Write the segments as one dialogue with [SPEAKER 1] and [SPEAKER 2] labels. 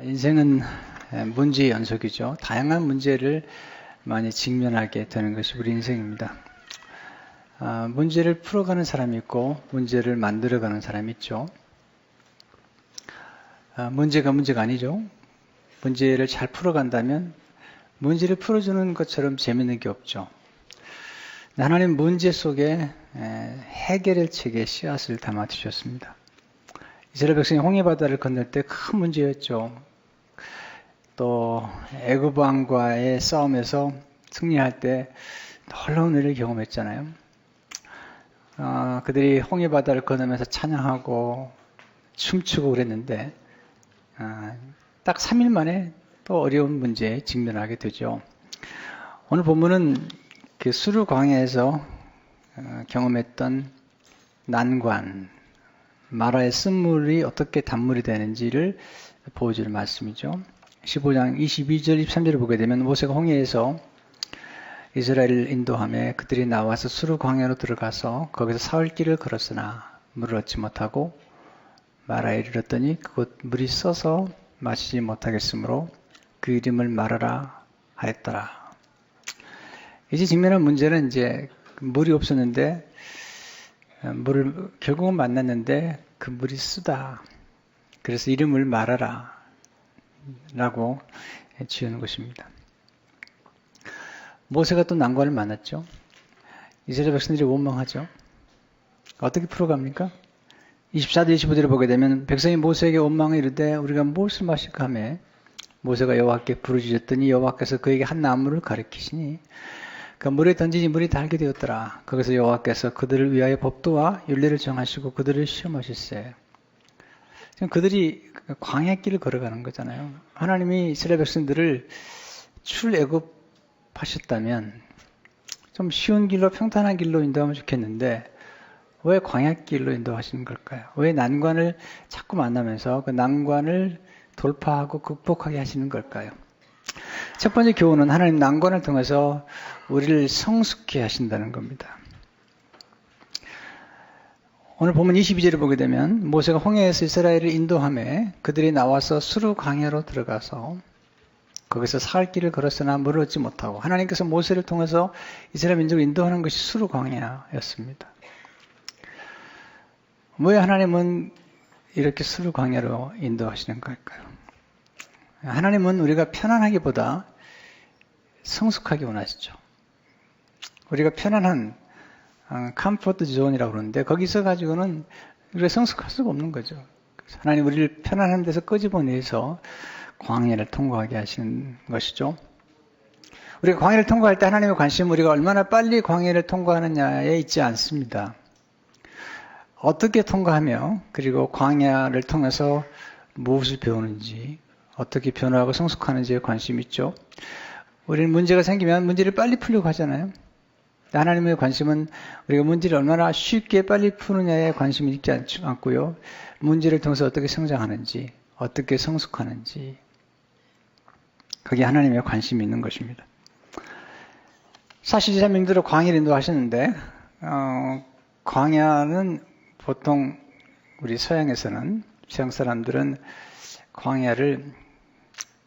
[SPEAKER 1] 인생은 문제의 연속이죠. 다양한 문제를 많이 직면하게 되는 것이 우리 인생입니다. 문제를 풀어가는 사람이 있고 문제를 만들어가는 사람이 있죠. 문제가 아니죠. 문제를 잘 풀어간다면 문제를 풀어주는 것처럼 재밌는 게 없죠. 하나님 문제 속에 해결의 책에 씨앗을 담아 주셨습니다. 이스라엘 백성이 홍해바다를 건널 때 큰 문제였죠. 또 애굽 왕과의 싸움에서 승리할 때 놀라운 일을 경험했잖아요. 그들이 홍해바다를 건너면서 찬양하고 춤추고 그랬는데 딱 3일 만에 또 어려운 문제에 직면하게 되죠. 오늘 본문은 그 수르 광야에서 경험했던 난관, 마라의 쓴물이 어떻게 단물이 되는지를 보여주는 말씀이죠. 15장 22절 23절을 보게 되면 모세가 홍해에서 이스라엘을 인도하며 그들이 나와서 수르 광야로 들어가서 거기서 사흘 길을 걸었으나 물을 얻지 못하고 마라에 이르렀더니 그곳 물이 써서 마시지 못하겠으므로 그 이름을 마라라 하였더라. 이제 직면한 문제는 이제 물이 없었는데 물을 결국은 만났는데 그 물이 쓰다. 그래서 이름을 마라라 라고 지은 것입니다. 모세가 또 난관을 만났죠. 이스라엘 백성들이 원망하죠. 어떻게 풀어갑니까? 24절 25절을 보게 되면 백성이 모세에게 원망을 이르되 우리가 무엇을 마실까 하며 모세가 여호와께 부르짖었더니 여호와께서 그에게 한 나무를 가리키시니 그 물에 던지니 물이 달게 되었더라. 거기서 여호와께서 그들을 위하여 법도와 율례를 정하시고 그들을 시험하실세. 지금 그들이 광야길을 걸어가는 거잖아요. 하나님이 이스라엘 백성들을 출애굽하셨다면 좀 쉬운 길로 평탄한 길로 인도하면 좋겠는데 왜 광야길로 인도하시는 걸까요? 왜 난관을 자꾸 만나면서 그 난관을 돌파하고 극복하게 하시는 걸까요? 첫 번째 교훈은 하나님 난관을 통해서 우리를 성숙케 하신다는 겁니다. 오늘 보면 22절을 보게 되면 모세가 홍해에서 이스라엘을 인도하며 그들이 나와서 수르 광야로 들어가서 거기서 사흘 길을 걸었으나 물을 얻지 못하고 하나님께서 모세를 통해서 이스라엘 민족을 인도하는 것이 수르 광야였습니다. 왜 하나님은 이렇게 수르 광야로 인도하시는 걸까요? 하나님은 우리가 편안하기보다 성숙하게 원하시죠. 우리가 편안한 컴포트 존이라고 그러는데 거기서 가지고는 우리가 성숙할 수가 없는 거죠. 하나님 우리를 편안한 데서 끄집어내서 광야를 통과하게 하시는 것이죠. 우리가 광야를 통과할 때 하나님의 관심은 우리가 얼마나 빨리 광야를 통과하느냐에 있지 않습니다. 어떻게 통과하며 그리고 광야를 통해서 무엇을 배우는지 어떻게 변화하고 성숙하는지에 관심이 있죠. 우리는 문제가 생기면 문제를 빨리 풀려고 하잖아요. 하나님의 관심은 우리가 문제를 얼마나 쉽게 빨리 푸느냐에 관심이 있지 않고요. 문제를 통해서 어떻게 성장하는지, 어떻게 성숙하는지 거기에 하나님의 관심이 있는 것입니다. 사실 이스라엘 민족들을 광야를 인도하셨는데 광야는 보통 우리 서양 사람들은 광야를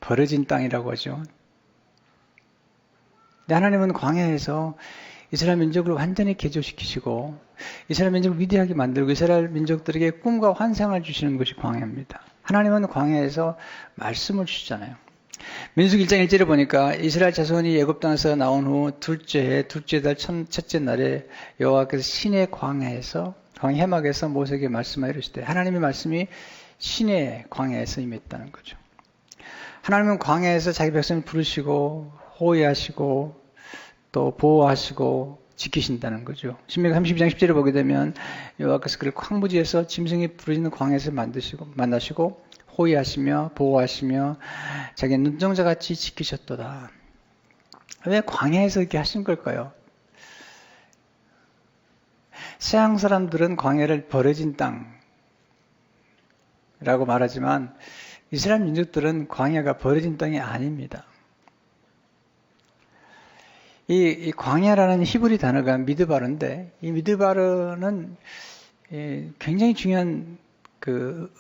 [SPEAKER 1] 버려진 땅이라고 하죠. 근데 하나님은 광야에서 이스라엘 민족을 완전히 개조시키시고 이스라엘 민족을 위대하게 만들고 이스라엘 민족들에게 꿈과 환상을 주시는 것이 광야입니다. 하나님은 광야에서 말씀을 주시잖아요. 민수기 1장 1절에 보니까 이스라엘 자손이 애굽 땅에서 나온 후 둘째 달 첫째 날에 여호와께서 시내 광야에서 광야 해막에서 모세에게 말씀하여 이르시되 하나님의 말씀이 시내 광야에서 임했다는 거죠. 하나님은 광야에서 자기 백성을 부르시고 호위하시고 또 보호하시고 지키신다는 거죠. 신명기 32장 10절을 보게 되면 여호와께서 그를 황무지에서 짐승이 부르짖는 광야에서 만나시고 호위하시며 보호하시며 자기 눈동자같이 지키셨도다. 왜 광야에서 이렇게 하신 걸까요? 서양 사람들은 광야를 버려진 땅이라고 말하지만 이스라엘 민족들은 광야가 버려진 땅이 아닙니다. 이 광야라는 히브리 단어가 미드바르인데 이 미드바르는 굉장히 중요한 그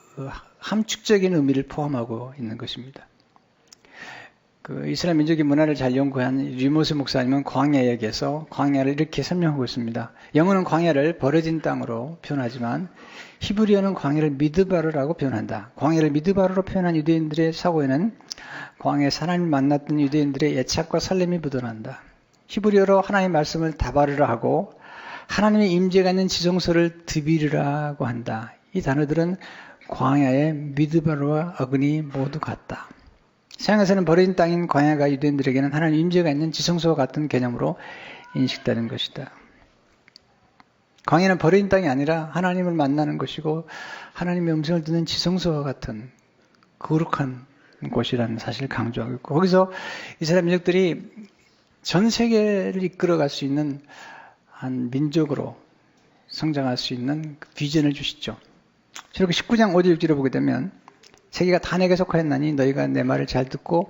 [SPEAKER 1] 함축적인 의미를 포함하고 있는 것입니다. 그 이스라엘 민족의 문화를 잘 연구한 리모스 목사님은 광야역에서 광야를 이렇게 설명하고 있습니다. 영어는 광야를 버려진 땅으로 표현하지만 히브리어는 광야를 미드바르라고 표현한다. 광야를 미드바르로 표현한 유대인들의 사고에는 광야에서 하나님을 만났던 유대인들의 애착과 설렘이 묻어난다. 히브리어로 하나님의 말씀을 다바르라 하고 하나님의 임재가 있는 지성소를 드비르라고 한다. 이 단어들은 광야의 미드바르와 어근이 모두 같다. 서양에서는 버려진 땅인 광야가 유대인들에게는 하나님 임재가 있는 지성소와 같은 개념으로 인식되는 것이다. 광야는 버려진 땅이 아니라 하나님을 만나는 것이고 하나님의 음성을 듣는 지성소와 같은 거룩한 곳이라는 사실을 강조하고 있고 거기서 이스라엘 민족들이 전 세계를 이끌어갈 수 있는 한 민족으로 성장할 수 있는 그 비전을 주시죠. 저렇게 19장 5절 6절을 보게 되면 세계가 다 내게 속하였나니 너희가 내 말을 잘 듣고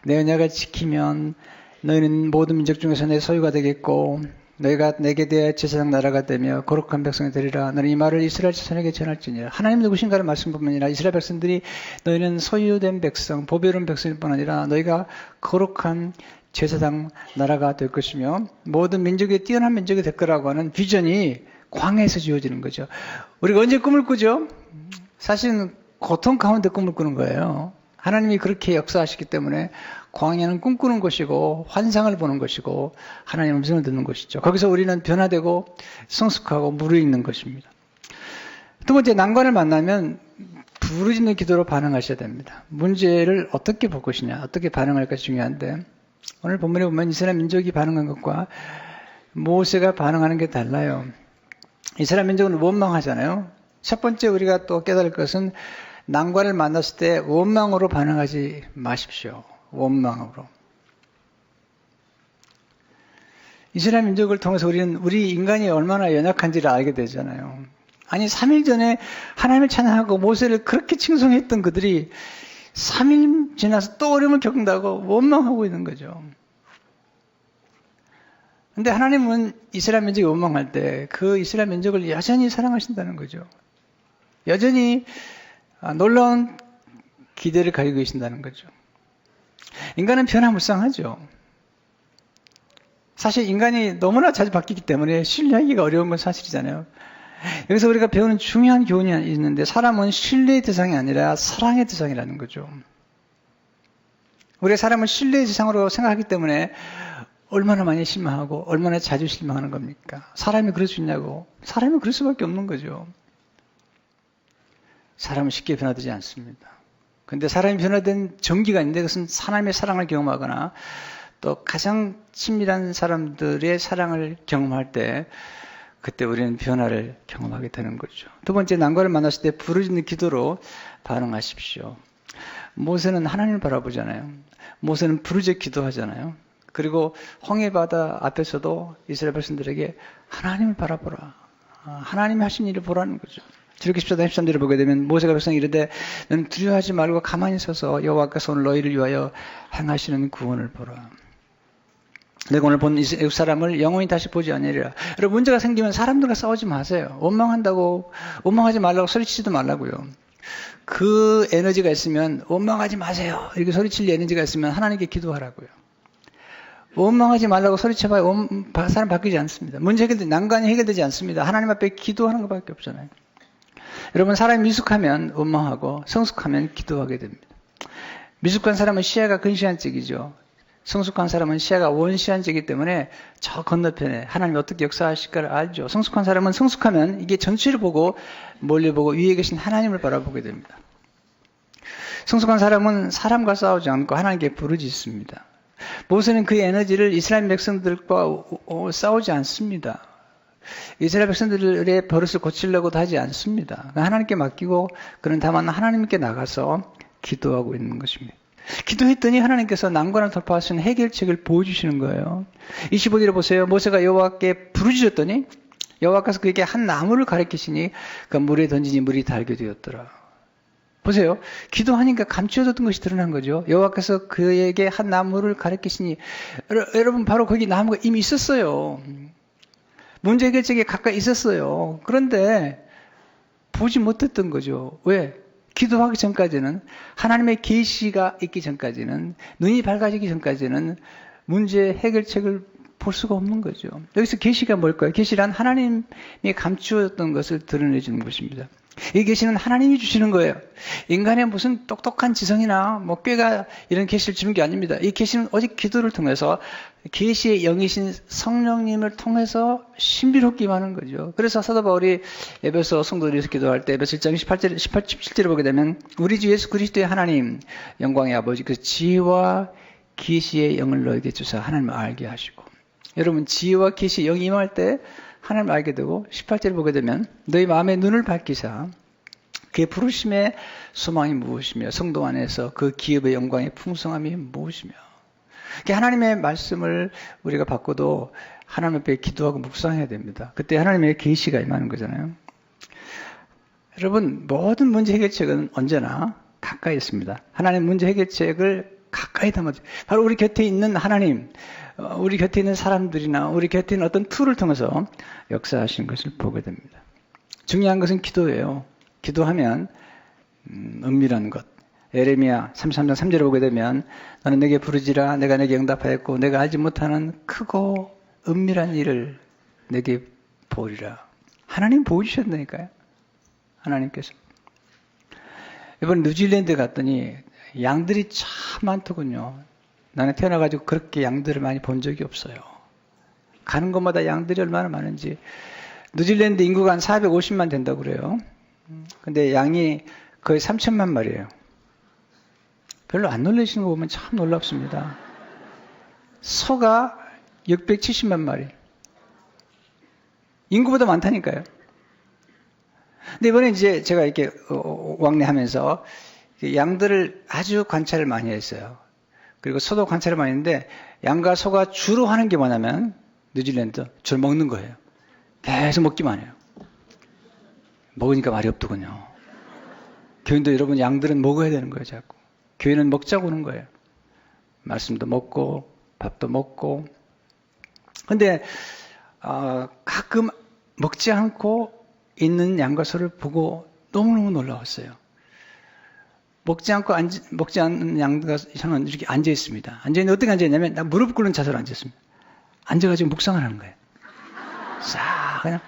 [SPEAKER 1] 내 언약을 지키면 너희는 모든 민족 중에서 내 소유가 되겠고 너희가 내게 대해 제사장 나라가 되며 거룩한 백성이 되리라. 너는 이 말을 이스라엘 자손에게 전할지니라. 하나님 누구신가를 말씀뿐만 아니라 이스라엘 백성들이 너희는 소유된 백성, 보배로운 백성일 뿐 아니라 너희가 거룩한 제사장 나라가 될 것이며 모든 민족이 뛰어난 민족이 될 거라고 하는 비전이 광야에서 지어지는 거죠. 우리가 언제 꿈을 꾸죠? 사실은 고통 가운데 꿈을 꾸는 거예요. 하나님이 그렇게 역사하시기 때문에 광야는 꿈꾸는 것이고 환상을 보는 것이고 하나님의 음성을 듣는 것이죠. 거기서 우리는 변화되고 성숙하고 무르익는 것입니다. 두 번째, 난관을 만나면 부르짖는 기도로 반응하셔야 됩니다. 문제를 어떻게 볼 것이냐, 어떻게 반응할까 중요한데 오늘 본문에 보면 이스라엘 민족이 반응한 것과 모세가 반응하는 게 달라요. 이스라엘 민족은 원망하잖아요. 첫 번째 우리가 또 깨달을 것은 난관을 만났을 때 원망으로 반응하지 마십시오. 원망으로. 이스라엘 민족을 통해서 우리는 우리 인간이 얼마나 연약한지를 알게 되잖아요. 아니 3일 전에 하나님을 찬양하고 모세를 그렇게 칭송했던 그들이 3일 지나서 또 어려움을 겪는다고 원망하고 있는 거죠. 근데 하나님은 이스라엘 민족이 원망할 때 그 이스라엘 민족을 여전히 사랑하신다는 거죠. 여전히 놀라운 기대를 가지고 계신다는 거죠. 인간은 변화무쌍하죠. 사실 인간이 너무나 자주 바뀌기 때문에 신뢰하기가 어려운 건 사실이잖아요. 여기서 우리가 배우는 중요한 교훈이 있는데 사람은 신뢰의 대상이 아니라 사랑의 대상이라는 거죠. 우리가 사람을 신뢰의 대상으로 생각하기 때문에 얼마나 많이 실망하고 얼마나 자주 실망하는 겁니까? 사람이 그럴 수 있냐고. 사람이 그럴 수밖에 없는 거죠. 사람은 쉽게 변화되지 않습니다. 그런데 사람이 변화된 전기가 있는데 그것은 하나님의 사랑을 경험하거나 또 가장 친밀한 사람들의 사랑을 경험할 때 그때 우리는 변화를 경험하게 되는 거죠. 두 번째, 난관을 만났을 때 부르짖는 기도로 반응하십시오. 모세는 하나님을 바라보잖아요. 모세는 부르짖어 기도하잖아요. 그리고 홍해바다 앞에서도 이스라엘 백성들에게 하나님을 바라보라. 하나님이 하신 일을 보라는 거죠. 저렇게 14장 13절을 보게 되면 모세가 백성이 이르되 너는 두려워하지 말고 가만히 서서 여호와께서 오늘 너희를 위하여 행하시는 구원을 보라. 내가 오늘 본 애국 사람을 영원히 다시 보지 아니하리라. 여러분 문제가 생기면 사람들과 싸우지 마세요. 원망하지 말라고 소리치지도 말라고요. 그 에너지가 있으면 원망하지 마세요. 이렇게 소리칠 에너지가 있으면 하나님께 기도하라고요. 원망하지 말라고 소리쳐봐야 사람 바뀌지 않습니다. 난관이 해결되지 않습니다. 하나님 앞에 기도하는 것밖에 없잖아요. 여러분 사람이 미숙하면 원망하고 성숙하면 기도하게 됩니다. 미숙한 사람은 시야가 근시안적이죠. 성숙한 사람은 시야가 원시안적이기 때문에 저 건너편에 하나님이 어떻게 역사하실까를 알죠. 성숙한 사람은 성숙하면 이게 전체를 보고 멀리 보고 위에 계신 하나님을 바라보게 됩니다. 성숙한 사람은 사람과 싸우지 않고 하나님께 부르짖습니다. 모세는 그 에너지를 이스라엘 백성들과 싸우지 않습니다. 이스라엘 백성들의 버릇을 고치려고도 하지 않습니다. 하나님께 맡기고 그는 다만 하나님께 나가서 기도하고 있는 것입니다. 기도했더니 하나님께서 난관을 돌파할 수 있는 해결책을 보여주시는 거예요. 25절에 보세요. 모세가 여호와께 부르짖었더니 여호와께서 그에게 한 나무를 가리키시니 그 물에 던지니 물이 달게 되었더라. 보세요. 기도하니까 감추어졌던 것이 드러난 거죠. 여호와께서 그에게 한 나무를 가리키시니 여러분 바로 거기 나무가 이미 있었어요. 문제 해결책에 가까이 있었어요. 그런데 보지 못했던 거죠. 왜? 기도하기 전까지는, 하나님의 계시가 있기 전까지는, 눈이 밝아지기 전까지는 문제 해결책을 볼 수가 없는 거죠. 여기서 계시가 뭘까요? 계시란 하나님이 감추었던 것을 드러내주는 것입니다. 이 계시는 하나님이 주시는 거예요. 인간의 무슨 똑똑한 지성이나 뭐 꾀가 이런 계시를 주는 게 아닙니다. 이 계시는 오직 기도를 통해서 계시의 영이신 성령님을 통해서 신비롭게 임하는 거죠. 그래서 사도 바울이 에베소 성도들이 기도할 때 에베소 1장 17절을 보게 되면 우리 주 예수 그리스도의 하나님 영광의 아버지 그 지혜와 계시의 영을 너에게 주사 하나님을 알게 하시고, 여러분 지혜와 계시의 영이 임할 때 하나님을 알게 되고, 18절을 보게 되면 너희 마음의 눈을 밝히사 그의 부르심의 소망이 무엇이며 성도 안에서 그 기업의 영광의 풍성함이 무엇이며. 하나님의 말씀을 우리가 받고도 하나님 앞에 기도하고 묵상해야 됩니다. 그때 하나님의 계시가 임하는 거잖아요. 여러분 모든 문제 해결책은 언제나 가까이 있습니다. 하나님 문제 해결책을 가까이 담아줘. 바로 우리 곁에 있는 하나님, 우리 곁에 있는 사람들이나 우리 곁에 있는 어떤 툴을 통해서 역사하신 것을 보게 됩니다. 중요한 것은 기도예요. 기도하면 은밀한 것. 예레미야 33장 3절을 보게 되면 너는 내게 부르지라 내가 내게 응답하였고 내가 알지 못하는 크고 은밀한 일을 내게 보리라. 하나님 보여주셨다니까요. 하나님께서. 이번 뉴질랜드 갔더니 양들이 참 많더군요. 나는 태어나가지고 그렇게 양들을 많이 본 적이 없어요. 가는 곳마다 양들이 얼마나 많은지. 뉴질랜드 인구가 한 450만 된다고 그래요. 근데 양이 거의 3천만 마리예요. 별로 안 놀라시는 거 보면 참 놀랍습니다. 소가 670만 마리. 인구보다 많다니까요. 근데 이번에 이제 제가 이렇게 왕래하면서 양들을 아주 관찰을 많이 했어요. 그리고 소도 관찰을 많이 했는데 양과 소가 주로 하는 게 뭐냐면 뉴질랜드 주로 먹는 거예요. 계속 먹기만 해요. 먹으니까 말이 없더군요. 교인도 여러분 양들은 먹어야 되는 거예요. 자꾸. 교회는 먹자고 하는 거예요. 말씀도 먹고 밥도 먹고. 근데 가끔 먹지 않고 있는 양과 소를 보고 너무너무 놀라웠어요. 먹지 않는 양과 소는 이렇게 앉아 있습니다. 앉아 있는데 어떻게 앉아 있냐면 나 무릎 꿇는 자세로 앉아 있습니다. 앉아가지고 묵상을 하는 거예요. 싹 그냥.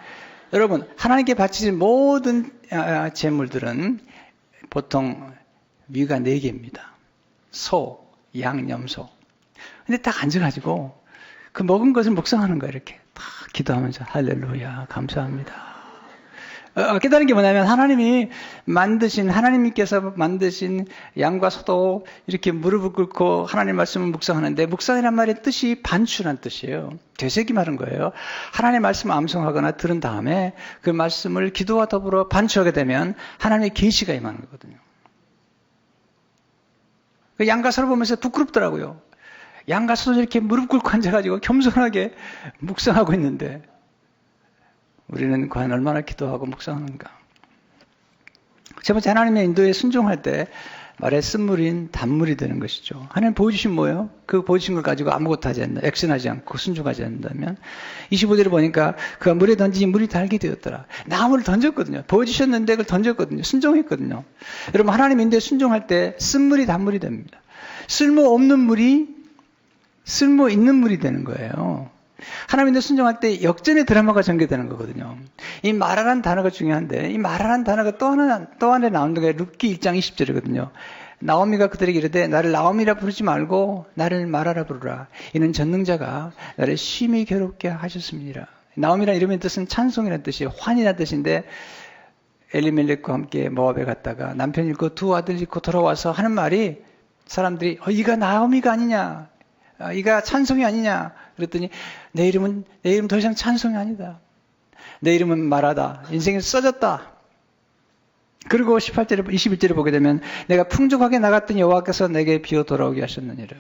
[SPEAKER 1] 여러분 하나님께 바치신 모든 제물들은 보통 위가 4개입니다. 소, 양, 염소. 근데 딱 앉아가지고 그 먹은 것을 묵상하는 거예요. 이렇게 딱 기도하면서 할렐루야 감사합니다. 깨달은 게 뭐냐면 하나님께서 만드신 양과 소도 이렇게 무릎을 꿇고 하나님 말씀을 묵상하는데, 묵상이란 말의 뜻이 반추란 뜻이에요. 되새김하는 거예요. 하나님의 말씀을 암송하거나 들은 다음에 그 말씀을 기도와 더불어 반추하게 되면 하나님의 계시가 임하는 거거든요. 그 양과 소를 보면서 부끄럽더라고요. 양과 소도 이렇게 무릎 꿇고 앉아가지고 겸손하게 묵상하고 있는데 우리는 과연 얼마나 기도하고 묵상하는가. 세 번째, 하나님의 인도에 순종할 때 말의 쓴물인 단물이 되는 것이죠. 하나님 보여주신 뭐예요? 그 보여주신 걸 가지고 아무것도 하지 않는다. 액션하지 않고 순종하지 않는다면 25절을 보니까 그가 물에 던지니 물이 달게 되었더라. 나무를 던졌거든요. 보여주셨는데 그걸 던졌거든요. 순종했거든요. 여러분 하나님 인도에 순종할 때 쓴물이 단물이 됩니다. 쓸모없는 물이 쓸모 있는 물이 되는 거예요. 하나님인데 순종할 때 역전의 드라마가 전개되는 거거든요. 이 말하라는 단어가 중요한데 이 말하라는 단어가 또 하나 나오는 게 룻기 1장 20절이거든요. 나오미가 그들에게 이르되 나를 나오미라 부르지 말고 나를 말하라 부르라. 이는 전능자가 나를 심히 괴롭게 하셨습니다. 나오미라는 이름의 뜻은 찬송이라는 뜻이에요. 환이라는 뜻인데 엘리멜렉과 함께 모압에 갔다가 남편 잃고 2 아들 잃고 돌아와서 하는 말이 사람들이 이가 나오미가 아니냐, 이가 찬송이 아니냐 그랬더니 내 이름 더 이상 찬송이 아니다. 내 이름은 말하다. 인생이 써졌다. 그리고 18절에 21절에 보게 되면 내가 풍족하게 나갔더니 여호와께서 내게 비어 돌아오게 하셨느니라.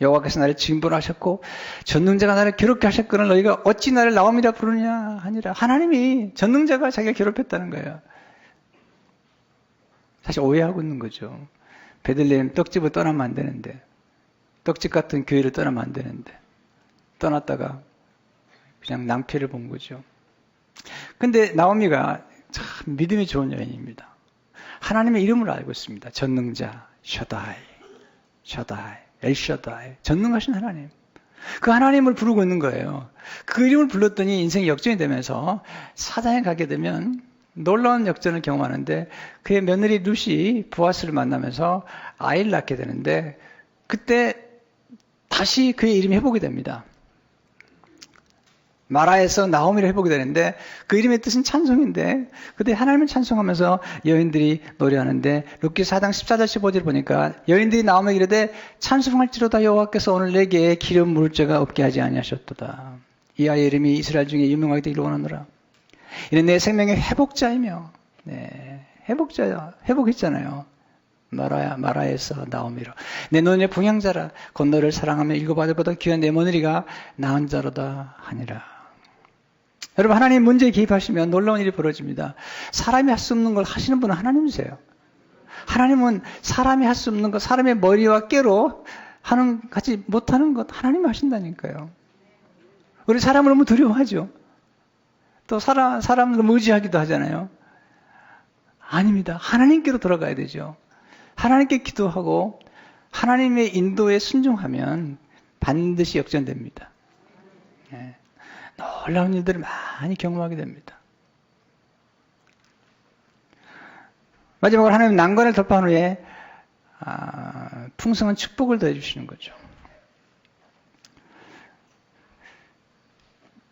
[SPEAKER 1] 여호와께서 나를 징벌하셨고 전능자가 나를 괴롭게 하셨거늘 너희가 어찌 나를 나옴이라 부르냐 하니라. 하나님이 전능자가 자기가 괴롭혔다는 거예요. 사실 오해하고 있는 거죠. 베들레헴 떡집을 떠나면 안 되는데, 떡집 같은 교회를 떠나면 안 되는데 떠났다가 그냥 낭패를 본 거죠. 근데 나오미가 참 믿음이 좋은 여인입니다. 하나님의 이름을 알고 있습니다. 전능자, 샤다이, 엘샤다이, 전능하신 하나님. 그 하나님을 부르고 있는 거예요. 그 이름을 불렀더니 인생이 역전이 되면서 사장에 가게 되면 놀라운 역전을 경험하는데 그의 며느리 룻이 보아스를 만나면서 아이를 낳게 되는데 그때 다시 그의 이름이 회복이 됩니다. 마라에서 나오미를 회복이 되는데 그 이름의 뜻은 찬송인데 그때 하나님을 찬송하면서 여인들이 노래하는데 룻기 4장 14절 15절 보니까 여인들이 나오미에게 이르되 찬송할지로다 여호와께서 오늘 내게 기름 부을 자가 없게 하지 아니하셨도다. 이 아이의 이름이 이스라엘 중에 유명하게 되기를 원하노라. 이는 내 생명의 회복자이며 회복자야. 회복했잖아요. 마라에서 나오미로 내 눈의 봉양자라 곧 너를 사랑하며 일곱 아들보다 귀한 내 며느리가 낳은 자로다 하니라. 여러분 하나님 문제에 개입하시면 놀라운 일이 벌어집니다. 사람이 할 수 없는 걸 하시는 분은 하나님이세요. 하나님은 사람이 할 수 없는 것, 사람의 머리와 꾀로 하지 못하는 것 하나님이 하신다니까요. 우리 사람을 너무 두려워하죠. 또 사람을 너무 의지하기도 하잖아요. 아닙니다. 하나님께로 돌아가야 되죠. 하나님께 기도하고 하나님의 인도에 순종하면 반드시 역전됩니다. 놀라운 일들을 많이 경험하게 됩니다. 마지막으로 하나님 난관을 돌파한 후에 풍성한 축복을 더해 주시는 거죠.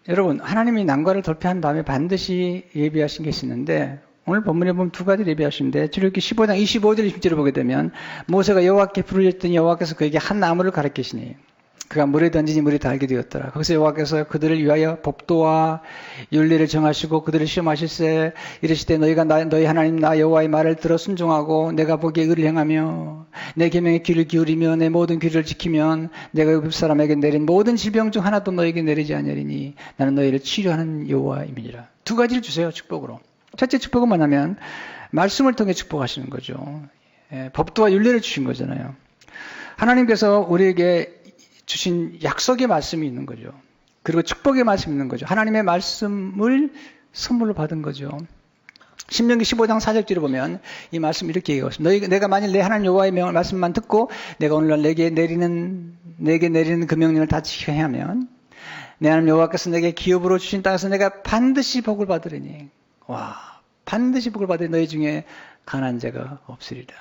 [SPEAKER 1] 여러분 하나님이 난관을 돌파한 다음에 반드시 예비하신 게 있는데 오늘 본문에 보면 두 가지를 예비하시는데 출애굽기 15장 25절 20절을 보게 되면 모세가 여호와께 부르짖더니 여호와께서 그에게 한 나무를 가르치시니 그가 물에 던지니 물이 달게 되었더라. 거기서 여호와께서 그들을 위하여 법도와 율례를 정하시고 그들을 시험하실세 이르시되 너희가 너희 하나님 나 여호와의 말을 들어 순종하고 내가 보기에 의를 행하며 내 계명에 귀를 기울이며 내 모든 규례를 지키면 내가 애굽 사람에게 내린 모든 질병 중 하나도 너에게 내리지 아니하리니 나는 너희를 치료하는 여호와임이니라. 두 가지를 주세요. 축복으로. 첫째 축복은 뭐냐면 말씀을 통해 축복하시는 거죠. 법도와 율례를 주신 거잖아요. 하나님께서 우리에게 주신 약속의 말씀이 있는 거죠. 그리고 축복의 말씀이 있는 거죠. 하나님의 말씀을 선물로 받은 거죠. 신명기 15장 4절에 보면 이 말씀 이렇게 얘기하고 있습니다. 내가 만일 내 하나님 여호와의 명을 말씀만 듣고 내가 오늘날 내게 내리는 그 명령을 다 지켜야 하면 내 하나님 여호와께서 내게 기업으로 주신 땅에서 내가 반드시 복을 받으리니 반드시 복을 받으리 너희 중에 가난한 자가 없으리라.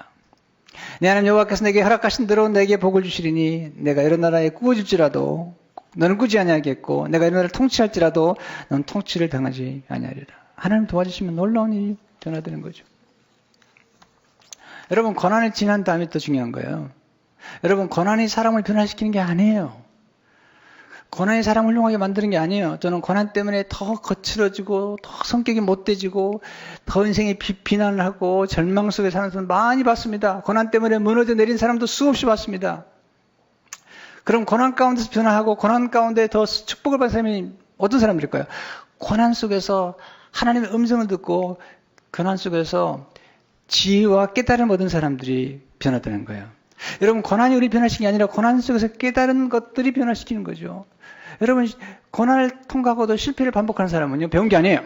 [SPEAKER 1] 내 하나님 여호와께서 내게 허락하신 대로 내게 복을 주시리니 내가 여러 나라에 꾸어질지라도 너는 꾸지 아니하겠고 내가 여러 나라를 통치할지라도 너는 통치를 당하지 아니하리라. 하나님 도와주시면 놀라운 일이 변화되는 거죠. 여러분 고난을 지난 다음에 또 중요한 거예요. 여러분 고난이 사람을 변화시키는 게 아니에요. 고난이 사람을 훌륭하게 만드는 게 아니에요. 저는 고난 때문에 더 거칠어지고 더 성격이 못돼지고 더 인생에 비난을 하고 절망 속에 사는 사람 많이 봤습니다. 고난 때문에 무너져 내린 사람도 수없이 봤습니다. 그럼 고난 가운데서 변화하고 고난 가운데 더 축복을 받은 사람이 어떤 사람들일까요? 고난 속에서 하나님의 음성을 듣고 고난 속에서 지혜와 깨달음을 얻은 사람들이 변화되는 거예요. 여러분 고난이 우리 변화시키는 게 아니라 고난 속에서 깨달은 것들이 변화시키는 거죠. 여러분 고난을 통과하고도 실패를 반복하는 사람은요 배운 게 아니에요.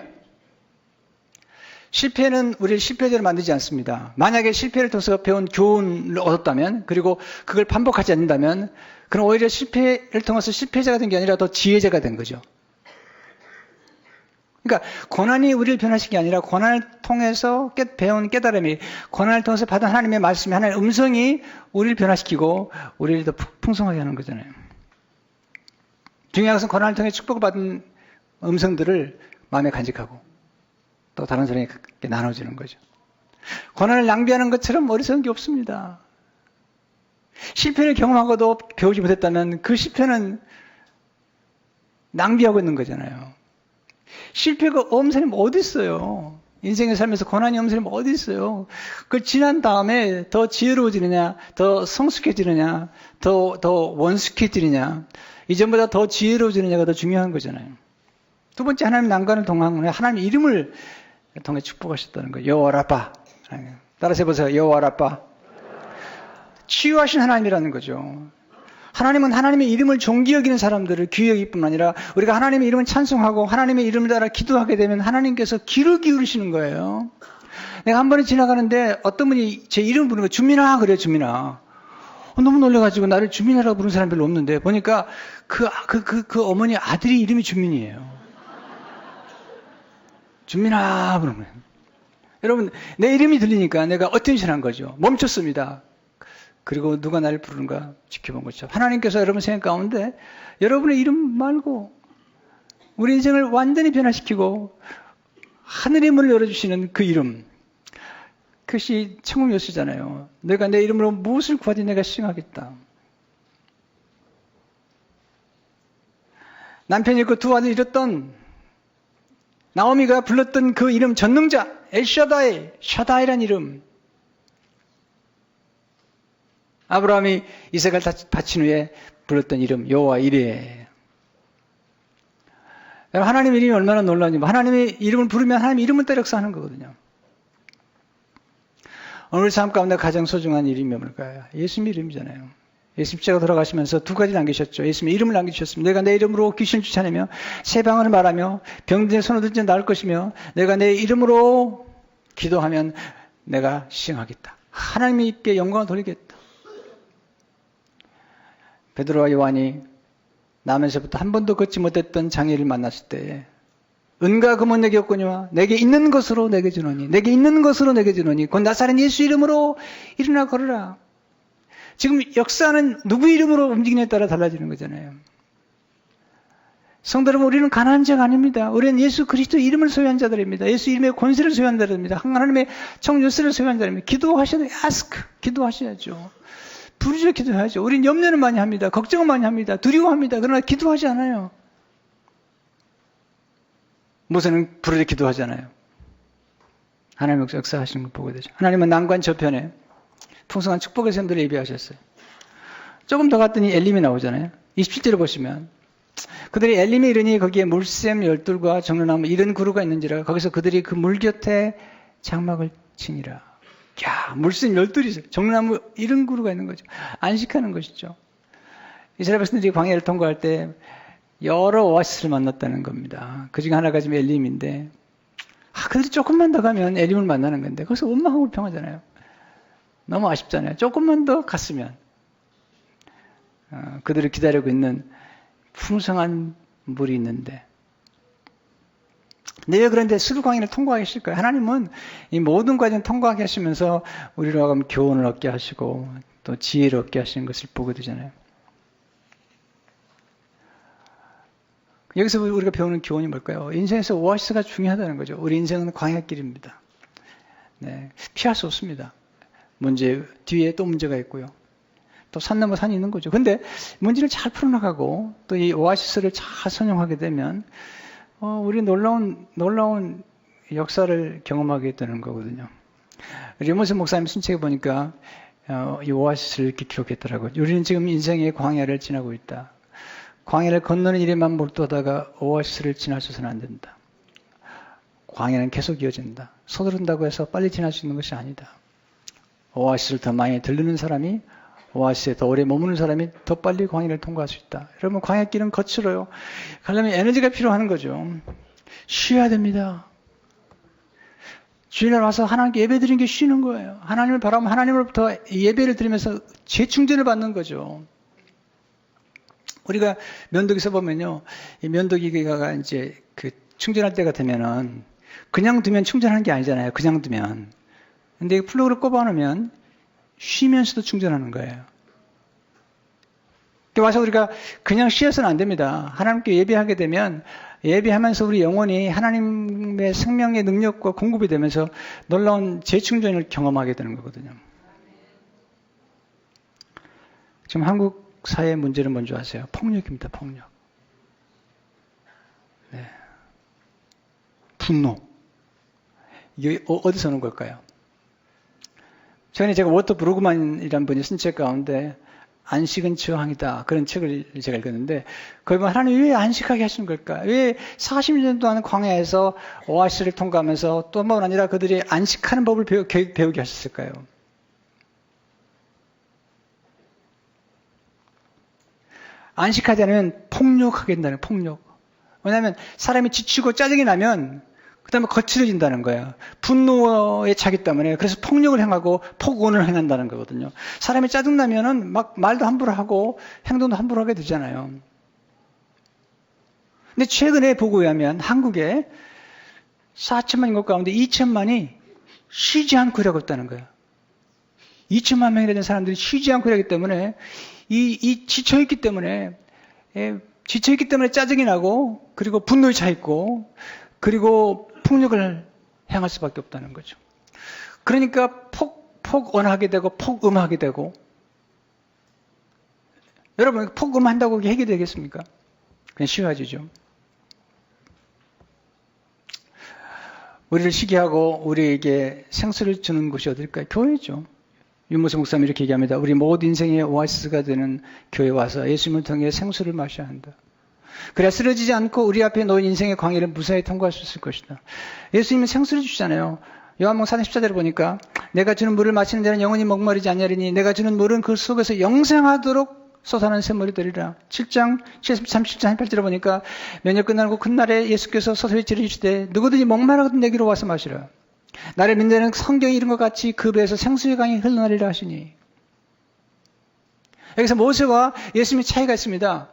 [SPEAKER 1] 실패는 우리를 실패자로 만들지 않습니다. 만약에 실패를 통해서 배운 교훈을 얻었다면 그리고 그걸 반복하지 않는다면 그럼 오히려 실패를 통해서 실패자가 된 게 아니라 더 지혜자가 된 거죠. 그러니까 고난이 우리를 변화시킨 게 아니라 고난을 통해서 배운 깨달음이 고난을 통해서 받은 하나님의 말씀이 하나님의 음성이 우리를 변화시키고 우리를 더 풍성하게 하는 거잖아요. 중요한 것은 고난을 통해 축복을 받은 음성들을 마음에 간직하고 또 다른 사람에게 나눠주는 거죠. 고난을 낭비하는 것처럼 어리석은 게 없습니다. 실패를 경험하고도 배우지 못했다면 그 실패는 낭비하고 있는 거잖아요. 실패가 없는 사람이 어디 있어요? 인생에 살면서 고난이 없는 사람이 어디 있어요? 그걸 지난 다음에 더 지혜로워지느냐, 더 성숙해지느냐, 더 원숙해지느냐, 이전보다 더 지혜로워지느냐가 더 중요한 거잖아요. 두 번째 하나님 난관을 통한 하나님 이름을 통해 축복하셨다는 거예요. 여호와 라파. 따라서 해보세요. 여호와 라파. 치유하신 하나님이라는 거죠. 하나님은 하나님의 이름을 존귀 여기는 사람들을 귀히 여길 뿐 아니라 우리가 하나님의 이름을 찬송하고 하나님의 이름을 따라 기도하게 되면 하나님께서 귀를 기울이시는 거예요. 내가 한 번에 지나가는데 어떤 분이 제 이름 부르는 거 주민아 그래요. 주민아. 너무 놀라가지고 나를 주민이라고 부르는 사람 별로 없는데 보니까 그 어머니 아들이 이름이 주민이에요. 주민아 부르는 거예요. 여러분 내 이름이 들리니까 내가 어텐션한 거죠. 멈췄습니다. 그리고 누가 나를 부르는가 지켜본 거죠. 하나님께서 여러분 생각 가운데 여러분의 이름 말고 우리 인생을 완전히 변화시키고 하늘의 문을 열어주시는 그 이름, 그것이 천국 열쇠잖아요. 내가 내 이름으로 무엇을 구하지 내가 시행하겠다. 남편이 잃고 두 아들 잃었던 나오미가 불렀던 그 이름 전능자 엘샤다이, 샤다이란 이름. 아브라함이 이삭을 바친 후에 불렀던 이름 여호와 이레. 하나님의 이름이 얼마나 놀라운지, 하나님의 이름을 부르면 하나님의 이름을 따라 역사하는 거거든요. 오늘 삶 가운데 가장 소중한 이름이 뭘까요? 예수님의 이름이잖아요. 예수님 십자가 돌아가시면서 두 가지 남기셨죠. 예수님의 이름을 남기셨습니다. 내가 내 이름으로 귀신을 쫓아내며 새 방언을 말하며 병든지 손을 들지 나을 것이며 내가 내 이름으로 기도하면 내가 시행하겠다. 하나님의 입에 영광을 돌리겠다. 베드로와 요한이 나면서부터 한 번도 걷지 못했던 장애를 만났을 때 은과 금은 내게 없거니와 내게 있는 것으로 내게 주노니 내게 있는 것으로 내게 주노니 곧 나사렛 예수 이름으로 일어나 걸으라. 지금 역사는 누구 이름으로 움직이냐에 따라 달라지는 거잖아요. 성도 여러분, 우리는 가난한 자가 아닙니다. 우리는 예수 그리스도 이름을 소유한 자들입니다. 예수 이름의 권세를 소유한 자들입니다. 하나님의 청유세를 소유한 자들입니다. 기도하셔야 돼요. ask. 기도하셔야죠. 부르짖어 기도해야죠. 우린 염려는 많이 합니다. 걱정은 많이 합니다. 두려워합니다. 그러나 기도하지 않아요. 모세는 부르짖어 기도하잖아요. 하나님 역사하시는 걸 보게 되죠. 하나님은 난관 저편에 풍성한 축복의 샘들을 예비하셨어요. 조금 더 갔더니 엘림이 나오잖아요. 27절을 보시면 그들이 엘림에 이르니 거기에 물샘 열둘과 정로나무 이런 그루가 있는지라 거기서 그들이 그 물 곁에 장막을 치니라. 야, 물샘 열둘이 있어요. 정로나무 이런 그루가 있는 거죠. 안식하는 것이죠. 이스라엘 백성들이 광야를 통과할 때 여러 오아시스를 만났다는 겁니다. 그 중에 하나가 지금 엘림인데 그들이 조금만 더 가면 엘림을 만나는 건데 거기서 원망하고 불평하잖아요. 너무 아쉽잖아요. 조금만 더 갔으면 그들을 기다리고 있는 풍성한 물이 있는데 근데 왜 그런데 수르광야를 통과하게 하실까요? 하나님은 이 모든 과정 통과하게 하시면서 우리로 하여금 교훈을 얻게 하시고 또 지혜를 얻게 하시는 것을 보게 되잖아요. 여기서 우리가 배우는 교훈이 뭘까요? 인생에서 오아시스가 중요하다는 거죠. 우리 인생은 광야길입니다. 네, 피할 수 없습니다. 문제 뒤에 또 문제가 있고요. 또 산 넘어 산이 있는 거죠. 근데 문제를 잘 풀어나가고 또 이 오아시스를 잘 선용하게 되면 우리 놀라운 역사를 경험하게 되는 거거든요. 리모스 목사님 순책에 보니까 이 오아시스를 이렇게 기록했더라고요. 우리는 지금 인생의 광야를 지나고 있다. 광야를 건너는 일에만 몰두하다가 오아시스를 지나쳐서는 안 된다. 광야는 계속 이어진다. 서두른다고 해서 빨리 지날 수 있는 것이 아니다. 오아시스를 더 많이 들르는 사람이 오아시스에 더 오래 머무는 사람이 더 빨리 광야를 통과할 수 있다. 여러분 광야길은 거칠어요. 가려면 에너지가 필요한 거죠. 쉬어야 됩니다. 주일날 와서 하나님께 예배 드리는 게 쉬는 거예요. 하나님을 바라보면 하나님으로부터 예배를 드리면서 재충전을 받는 거죠. 우리가 면도기서 보면요. 이 면도기가 이제 그 충전할 때가 되면은 그냥 두면 충전하는 게 아니잖아요. 그냥 두면. 근데 이 플러그를 꼽아놓으면 쉬면서도 충전하는 거예요. 와서 우리가 그냥 쉬어서는 안 됩니다. 하나님께 예배하게 되면 예배하면서 우리 영혼이 하나님의 생명의 능력과 공급이 되면서 놀라운 재충전을 경험하게 되는 거거든요. 지금 한국 사회의 문제는 뭔지 아세요? 폭력입니다. 폭력. 네. 분노. 이게 어디서 오는 걸까요? 최근에 제가 워터 브루그만이라는 분이 쓴 책 가운데 안식은 저항이다. 그런 책을 제가 읽었는데 거기 보면 하나님 왜 안식하게 하시는 걸까? 왜 40년 동안 광야에서 오아시스를 통과하면서 또 뿐만 아니라 그들이 안식하는 법을 배우게 하셨을까요? 안식하지 않으면 폭력하게 된다는 거예요. 폭력. 왜냐하면 사람이 지치고 짜증이 나면 그 다음에 거칠어진다는 거예요. 분노에 차기 때문에. 그래서 폭력을 행하고 폭언을 행한다는 거거든요. 사람이 짜증나면은 막 말도 함부로 하고 행동도 함부로 하게 되잖아요. 근데 최근에 보고에 하면 한국에 4천만 인구 가운데 2천만이 쉬지 않고 일하고 있다는 거예요. 2천만 명이나 되는 사람들이 쉬지 않고 일하기 때문에 지쳐있기 때문에 짜증이 나고 그리고 분노에 차 있고 그리고 폭력을 행할 수밖에 없다는 거죠. 그러니까 폭언하게 되고 폭음하게 되고 여러분 폭음한다고 그게 해결되겠습니까? 그냥 쉬워지죠. 우리를 시기하고 우리에게 생수를 주는 곳이 어딜까요? 교회죠. 윤모수 목사님 이렇게 얘기합니다. 우리 모든 인생의 오아시스가 되는 교회에 와서 예수님을 통해 생수를 마셔야 한다. 그래야 쓰러지지 않고 우리 앞에 놓인 인생의 광야를 무사히 통과할 수 있을 것이다. 예수님은 생수를 주시잖아요. 요한복음 4장 14절을 보니까 내가 주는 물을 마시는 자는 영원히 목마르지 않냐리니 내가 주는 물은 그 속에서 영생하도록 솟아나는 샘물이 되리라. 7장 37장 8절을 보니까 면역 끝나고 큰 날에 예수께서 서서히 지르시되 누구든지 목마르거든 내게로 와서 마시라. 나를 믿는 자는 성경이 이런 것 같이 그 배에서 생수의 강이 흘러나리라 하시니. 여기서 모세와 예수님의 차이가 있습니다.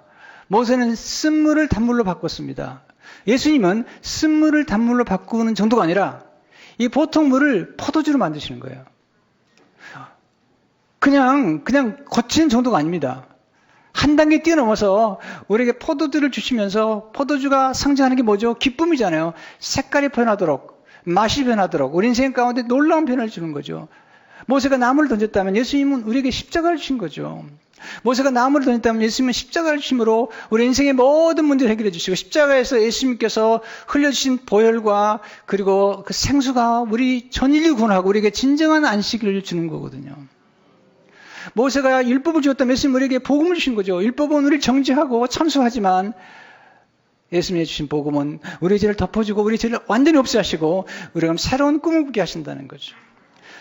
[SPEAKER 1] 모세는 쓴물을 단물로 바꿨습니다. 예수님은 쓴물을 단물로 바꾸는 정도가 아니라 이 보통 물을 포도주로 만드시는 거예요. 그냥 거치는 정도가 아닙니다. 한 단계 뛰어넘어서 우리에게 포도주를 주시면서 포도주가 상징하는 게 뭐죠? 기쁨이잖아요. 색깔이 변하도록, 맛이 변하도록 우리 인생 가운데 놀라운 변화를 주는 거죠. 모세가 나무를 던졌다면 예수님은 우리에게 십자가를 주신 거죠. 모세가 나무를 던졌다면 예수님은 십자가를 주심으로 우리 인생의 모든 문제를 해결해 주시고 십자가에서 예수님께서 흘려주신 보혈과 그리고 그 생수가 우리 전 인류 구원하고 우리에게 진정한 안식을 주는 거거든요. 모세가 율법을 주었다면 예수님 우리에게 복음을 주신 거죠. 율법은 우리를 정죄하고 참수하지만 예수님이 주신 복음은 우리의 죄를 덮어주고 우리의 죄를 완전히 없애하시고 우리가 새로운 꿈을 꾸게 하신다는 거죠.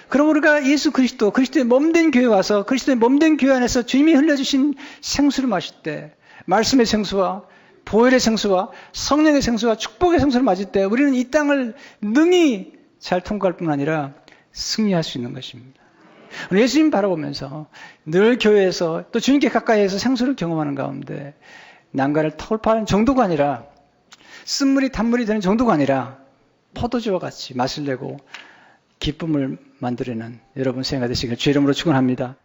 [SPEAKER 1] 그럼 우리가 예수 그리스도의 몸된 교회에 와서 그리스도의 몸된 교회 안에서 주님이 흘려주신 생수를 마실 때 말씀의 생수와 보혈의 생수와 성령의 생수와 축복의 생수를 마실 때 우리는 이 땅을 능히 잘 통과할 뿐 아니라 승리할 수 있는 것입니다. 예수님 바라보면서 늘 교회에서 또 주님께 가까이에서 생수를 경험하는 가운데 난간을 돌파하는 정도가 아니라 쓴물이 단물이 되는 정도가 아니라 포도주와 같이 맛을 내고 기쁨을 만들어내는 여러분 생활 되시길 주의 이름으로 축원합니다.